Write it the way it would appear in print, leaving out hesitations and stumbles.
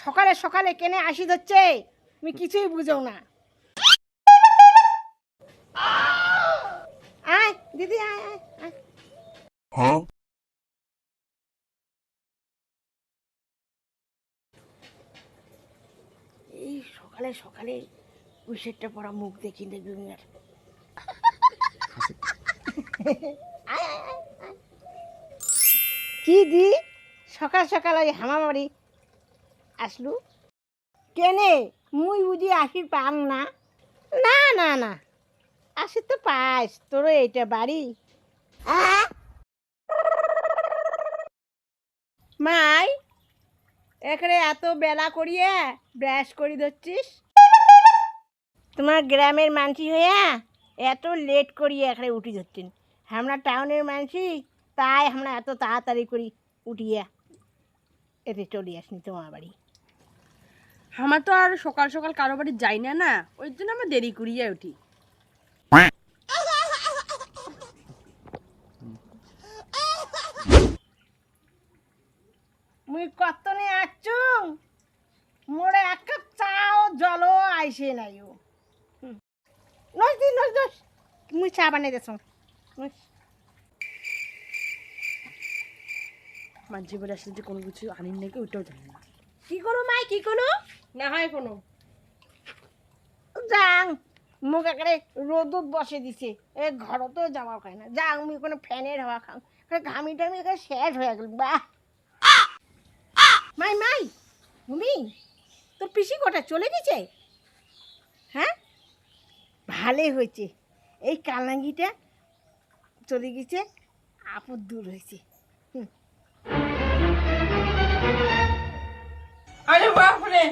সকালে সকালে কেনে আসি হচ্ছে তুমি কিছুই বুঝো না। আয় দিদি আয় আয় আয়। Huh? এই সকালে সকালে উইশেরটা পড়া মুখ দেখি দেখবি আর কি দি সকাল সকাল ওই হামামারি আসলু কেনে মুই বুঝি আসি পাম না। না না না আসি তো পাস তোর এইটা বাড়ি। মাই এখানে এত বেলা করিয়া ব্রাশ করি ধরছিস তোমার গ্রামের মানসি হইয়া এত লেট করিয়া এখানে উঠি ধরছেন আমরা টাউনের মানসি তাই আমরা এত তাড়াতাড়ি করি উঠিয়া এতে চলে আসনি তোমার বাড়ি। আমার তো আর সকাল সকাল কারো বাড়ি যাই না না, ওই জন্য আমরা দেরি করিয়া উঠি। মুই কত নিয়ে আসছু মোরে এক কাপ চাও জলও আইসে নাই ও নস দি নস দোস মুই চা বানিয়ে দেছ। মাঝে বাড়ি আসলে যে কোনো কিছু আনিন নাকি ওইটাও জানি না। কি করো মাই কি করো না হয় কোনো যাং মুখ একেবারে রোদত বসে দিছে এ ঘরতেও জামা খায় না যাং মুই কোনো ফ্যানের হাওয়া খাও ঘামি টামি এখানে শেষ হয়ে গেল। বাহ মাই মাই তুমি তোর পিসি কোটা চলে গেছে? হ্যাঁ ভালোই হয়েছে এই কালাঙ্গিটা চলে গেছে আপদ দূর হয়েছে। আরে বাপরে